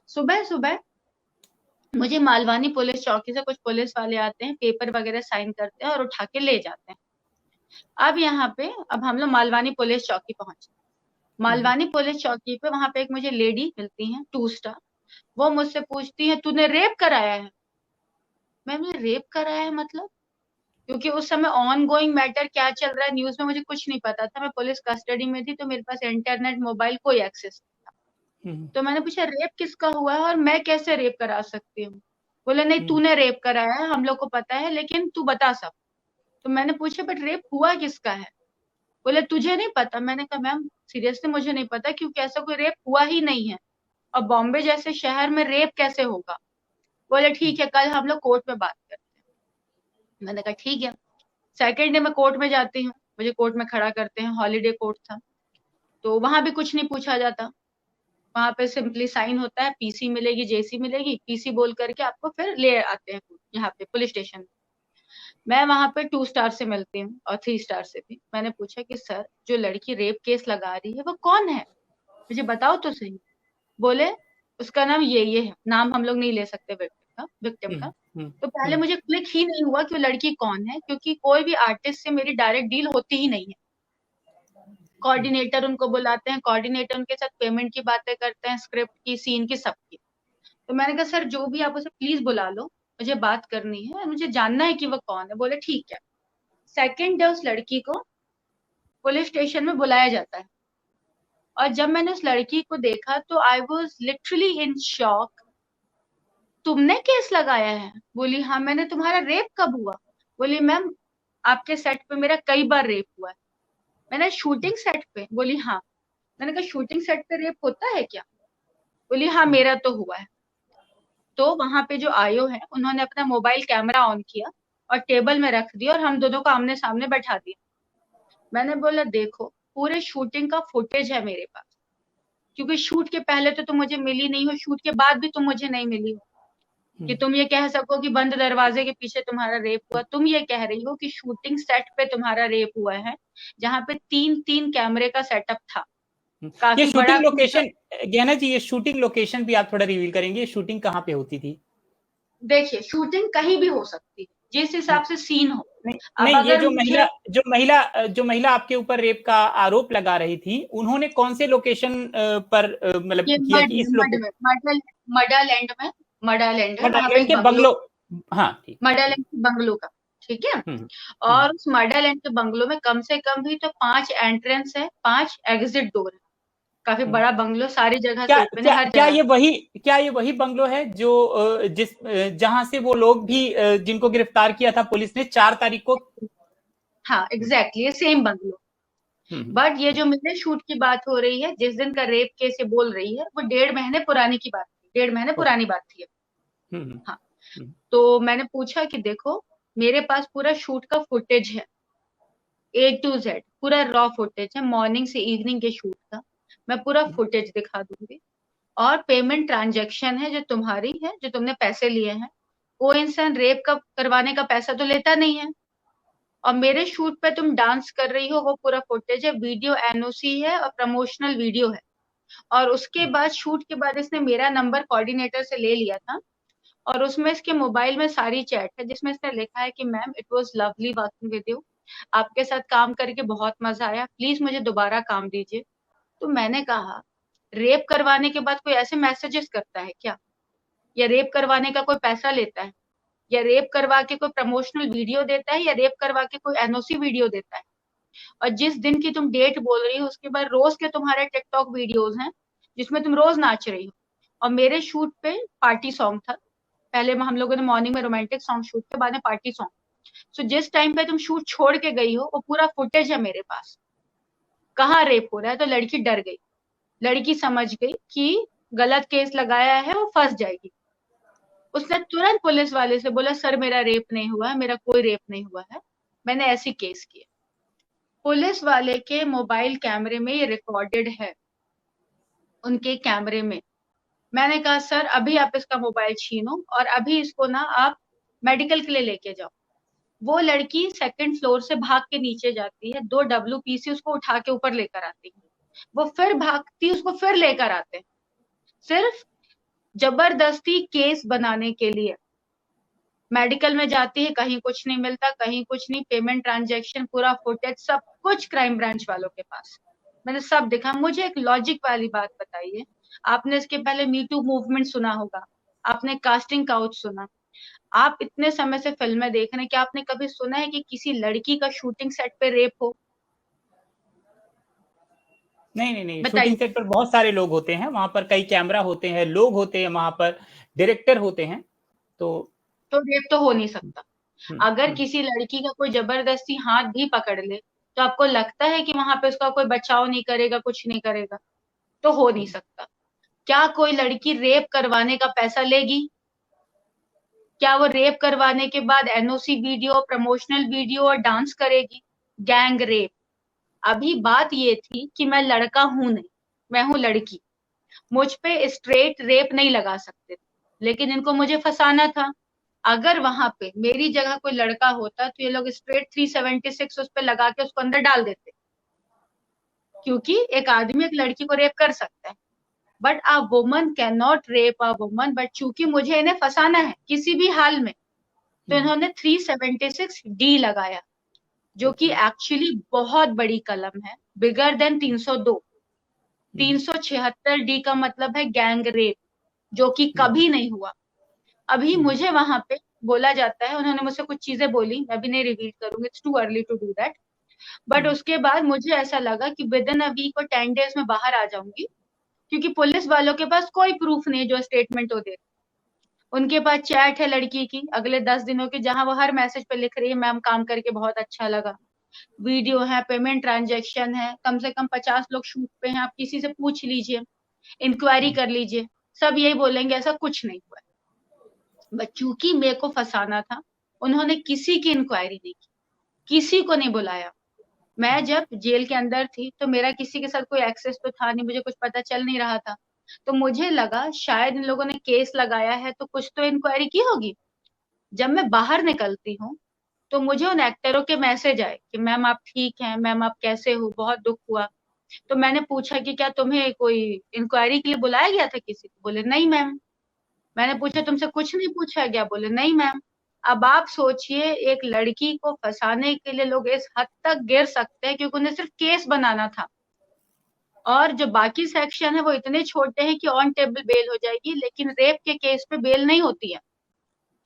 सुबह सुबह मुझे मालवानी पुलिस चौकी से कुछ पुलिस वाले आते हैं, पेपर वगैरह साइन करते हैं और उठा के ले जाते हैं। अब यहाँ पे अब हम लोग मालवानी पुलिस चौकी पहुंचे। मालवानी पुलिस चौकी पे वहां पे एक मुझे लेडी मिलती है, 2 स्टार। वो मुझसे पूछती है, तूने रेप कराया है? मैंने रेप कराया है मतलब? क्योंकि उस समय ऑन गोइंग मैटर क्या चल रहा है न्यूज में मुझे कुछ नहीं पता था। मैं पुलिस कस्टडी में थी, तो मेरे पास इंटरनेट मोबाइल कोई एक्सेस नहीं था। तो मैंने पूछा रेप किसका हुआ है और मैं कैसे रेप करा सकती हूँ? बोले नहीं, तूने रेप कराया है, हम लोग को पता है, लेकिन तू बता सब। तो मैंने पूछा बट रेप हुआ किसका है? बोले तुझे नहीं पता। मैंने कहा मैम सीरियसली मुझे नहीं पता, क्योंकि ऐसा कोई रेप हुआ ही नहीं है, और बॉम्बे जैसे शहर में रेप कैसे होगा? बोले ठीक है, कल हम लोग कोर्ट में बात करते हैं। मैंने कहा ठीक है। सेकेंड डे मैं कोर्ट में जाती हूँ, मुझे कोर्ट में खड़ा करते हैं, हॉलीडे कोर्ट था। तो वहां भी कुछ नहीं पूछा जाता। वहां पे सिंपली साइन होता है, पीसी मिलेगी, जेसी मिलेगी, पीसी बोल करके आपको फिर ले आते हैं यहाँ पे पुलिस स्टेशन। मैं वहां पे 2 स्टार से मिलती हूँ और 3 स्टार से भी। मैंने पूछा कि सर जो लड़की रेप केस लगा रही है वो कौन है, मुझे बताओ तो सही। बोले उसका नाम ये है। नाम हम लोग नहीं ले सकते विक्टिम का। तो पहले मुझे क्लिक ही नहीं हुआ कि वो लड़की कौन है, क्योंकि कोई भी आर्टिस्ट से मेरी डायरेक्ट डील होती ही नहीं है। कोऑर्डिनेटर उनको बुलाते हैं, कोऑर्डिनेटर उनके साथ पेमेंट की बातें करते हैं, स्क्रिप्ट की, सीन की, सबकी। तो मैंने कहा सर जो भी आप उसे प्लीज बुला लो, मुझे बात करनी है, मुझे जानना है कि वो कौन है। बोले ठीक है। सेकेंड डे उस लड़की को पुलिस स्टेशन में बुलाया जाता है, और जब मैंने उस लड़की को देखा तो I was literally in shock. तुमने केस लगाया है? बोली हाँ। मैंने तुम्हारा रेप कब हुआ? बोली मैम आपके सेट पे मेरा कई बार रेप हुआ है। मैंने शूटिंग सेट पे? बोली हाँ। मैंने कहा शूटिंग सेट पे रेप होता है क्या? बोली हाँ मेरा तो हुआ है। तो वहां पे जो आयो है उन्होंने अपना मोबाइल कैमरा ऑन किया और टेबल में रख दिया और हम दोनों को आमने सामने बैठा दिया। मैंने बोला देखो पूरे शूटिंग का फुटेज है मेरे पास, क्योंकि शूट के पहले तो तुम मुझे मिली नहीं हो, शूट के बाद भी तुम मुझे नहीं मिली हो कि तुम ये कह सको कि बंद दरवाजे के पीछे तुम्हारा रेप हुआ। तुम ये कह रही हो कि शूटिंग सेट पे तुम्हारा रेप हुआ है, जहाँ पे 3-3 कैमरे का सेटअप था, ये काफी बड़ा। शूटिंग लोकेशन, गहना जी ये शूटिंग लोकेशन भी आप थोड़ा रिवील करेंगे, ये शूटिंग कहाँ पे होती थी? देखिए शूटिंग कहीं भी हो सकती है जिस हिसाब से सीन हो। नहीं अब नहीं, ये अगर जो मुझे महिला जो महिला आपके ऊपर रेप का आरोप लगा रही थी, उन्होंने कौन से लोकेशन पर मतलब ये किया कि इस लोकेशन? मडालैंड में, मडालैंड है वहां पे मडालैंड एक के बंगलो, बंगलो। हाँ ठीक ठीक। मडालैंड के बंगलो का। ठीक है। हम्म हम्म। और उस मडालैंड के बंगलो में कम से कम भी तो 5 एंट्रेंस है, 5 एग्जिट डोर है। काफी हम्म। बड़ा बंगलो, सारी जगह से क्या ओपन है, क्या हर क्या जगह। ये वही बंगलो है जो जहां से वो लोग भी जिनको गिरफ्तार किया था पुलिस ने 4 तारीख को? हाँ exactly same bungalow. Hmm but ये जो मुझे शूट की बात हो रही है, जिस दिन का रेप केस ये बोल रही है, वो 1.5 महीने पुरानी की बात थी, 1.5 महीने ओके। पुरानी बात थी। हम्म हाँ। हम्म तो मैंने पूछा कि देखो मेरे पास पूरा शूट का फुटेज है, A to Z पूरा रॉ फुटेज है, मॉर्निंग से इवनिंग के शूट का। मैं पूरा फुटेज दिखा दूंगी। और पेमेंट ट्रांजैक्शन है जो तुम्हारी है, जो तुमने पैसे लिए हैं। कोई इंसान रेप का करवाने का पैसा तो लेता नहीं है। और मेरे शूट पे तुम डांस कर रही हो, वो पूरा फुटेज है, वीडियो एनओसी है और प्रमोशनल वीडियो है। और उसके बाद शूट के बाद इसने मेरा नंबर कोऑर्डिनेटर से ले लिया था, और उसमें इसके मोबाइल में सारी चैट है, जिसमें इसने लिखा है कि ma'am it was lovely working with you, आपके साथ काम करके बहुत मजा आया, प्लीज मुझे दोबारा काम दीजिए। तो मैंने कहा रेप करवाने के बाद कोई ऐसे मैसेजेस करता है क्या? या रेप करवाने का कोई पैसा लेता है? या रेप करवा के कोई प्रमोशनल वीडियो देता है? या रेप करवा के कोई एनओसी वीडियो देता है? और जिस दिन की तुम डेट बोल रही हो उसके बाद रोज के तुम्हारे टिकटॉक वीडियोस हैं, जिसमें तुम रोज नाच रही हो। और मेरे शूट पे पार्टी सॉन्ग था। पहले हम लोगों ने मॉर्निंग में रोमांटिक सॉन्ग शूट किया, बाद में पार्टी सॉन्ग। सो जिस टाइम पे तुम शूट छोड़ के गई हो वो पूरा फुटेज है मेरे पास, कहाँ रेप हो रहा है। तो लड़की डर गई, लड़की समझ गई कि गलत केस लगाया है, वो फंस जाएगी। उसने तुरंत पुलिस वाले से बोला सर मेरा रेप नहीं हुआ है, मेरा कोई रेप नहीं हुआ है, मैंने ऐसी केस किया। पुलिस वाले के मोबाइल कैमरे में ये रिकॉर्डेड है, उनके कैमरे में। मैंने कहा सर अभी आप इसका मोबाइल छीनो और अभी इसको ना आप मेडिकल के लिए लेके जाओ। वो लड़की सेकंड फ्लोर से भाग के नीचे जाती है, 2 WPC उसको उठा के ऊपर लेकर आती है। वो फिर भागती, उसको फिर लेकर आते हैं। सिर्फ जबरदस्ती केस बनाने के लिए मेडिकल में जाती है, कहीं कुछ नहीं मिलता, कहीं कुछ नहीं, पेमेंट ट्रांजैक्शन पूरा फुटेज सब कुछ क्राइम ब्रांच वालों के पास। मैंने सब देखा। मुझे एक लॉजिक वाली बात बताइए, आपने इसके पहले मी टू मूवमेंट सुना होगा, आपने कास्टिंग काउच सुना, आप इतने समय से फिल्में देख रहे हैं, क्या आपने कभी सुना है कि किसी लड़की का शूटिंग सेट पे रेप हो? नहीं नहीं नहीं, शूटिंग बताइए। सेट पर बहुत सारे लोग होते हैं, वहां पर कई कैमरा होते हैं, लोग होते हैं, वहां पर डायरेक्टर होते हैं, तो तो रेप तो हो नहीं सकता। अगर हम्म। किसी लड़की का कोई जबरदस्ती हाथ भी पकड़ ले, तो आपको लगता है कि वहां पे उसका कोई बचाव नहीं करेगा, कुछ नहीं करेगा? तो हो नहीं सकता। क्या कोई लड़की रेप करवाने का पैसा लेगी? क्या वो रेप करवाने के बाद एनओसी वीडियो, प्रमोशनल वीडियो और डांस करेगी? Gang rape. अभी बात ये थी कि मैं लड़का हूं नहीं, मैं हूं लड़की, मुझ पे स्ट्रेट रेप नहीं लगा सकते थे, लेकिन इनको मुझे फंसाना था। अगर वहां पे मेरी जगह कोई लड़का होता तो ये लोग स्ट्रेट 376 उस पे लगा के उसको अंदर डाल देते, क्योंकि एक आदमी एक लड़की को रेप कर सकता है, but a woman can not rape a woman. But चूंकि मुझे इन्हें फंसाना है किसी भी हाल में, तो इन्होंने 376 डी लगाया, जो कि एक्चुअली बहुत बड़ी कलम है, बिगर देन 302। 376 डी का मतलब है गैंग रेप, जो कि कभी नहीं हुआ। अभी मुझे वहां पे बोला जाता है, उन्होंने मुझसे कुछ चीजें बोली, मैं भी नहीं रिवील करूंगी, it's too early to do that. But उसके बाद मुझे ऐसा लगा कि विद इन अ वीक और 10 डेज में बाहर आ जाऊंगी, क्योंकि पुलिस वालों के पास कोई प्रूफ नहीं है जो स्टेटमेंट वो दे। उनके पास चैट है लड़की की अगले 10 दिनों की, जहां वो हर मैसेज पे लिख रही है मैम काम करके बहुत अच्छा लगा, वीडियो है, पेमेंट ट्रांजेक्शन है, कम से कम 50 लोग शूट पे हैं, आप किसी से पूछ लीजिए, इंक्वायरी कर लीजिए, सब यही बोलेंगे ऐसा कुछ नहीं हुआ। बट चूंकि मेरे को फंसाना था, उन्होंने किसी की इंक्वायरी नहीं की, किसी को नहीं बुलाया। मैं जब जेल के अंदर थी तो मेरा किसी के साथ कोई एक्सेस तो था नहीं, मुझे कुछ पता चल नहीं रहा था, तो मुझे लगा शायद इन लोगों ने केस लगाया है तो कुछ तो इंक्वायरी की होगी। जब मैं बाहर निकलती हूँ तो मुझे उन एक्टरों के मैसेज आए कि मैम आप ठीक हैं, मैम आप कैसे हो, बहुत दुख हुआ। तो मैंने पूछा कि क्या तुम्हें कोई इंक्वायरी के लिए बुलाया गया था किसी को? बोले नहीं मैम। मैंने पूछा तुमसे कुछ नहीं पूछा गया? बोले नहीं मैम। अब आप सोचिए, एक लड़की को फंसाने के लिए लोग इस हद तक गिर सकते हैं, क्योंकि उन्हें सिर्फ केस बनाना था, और जो बाकी सेक्शन है वो इतने छोटे हैं कि ऑन टेबल बेल हो जाएगी, लेकिन रेप के केस पे बेल नहीं होती है।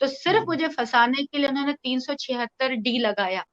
तो सिर्फ मुझे फंसाने के लिए उन्होंने 376 डी लगाया।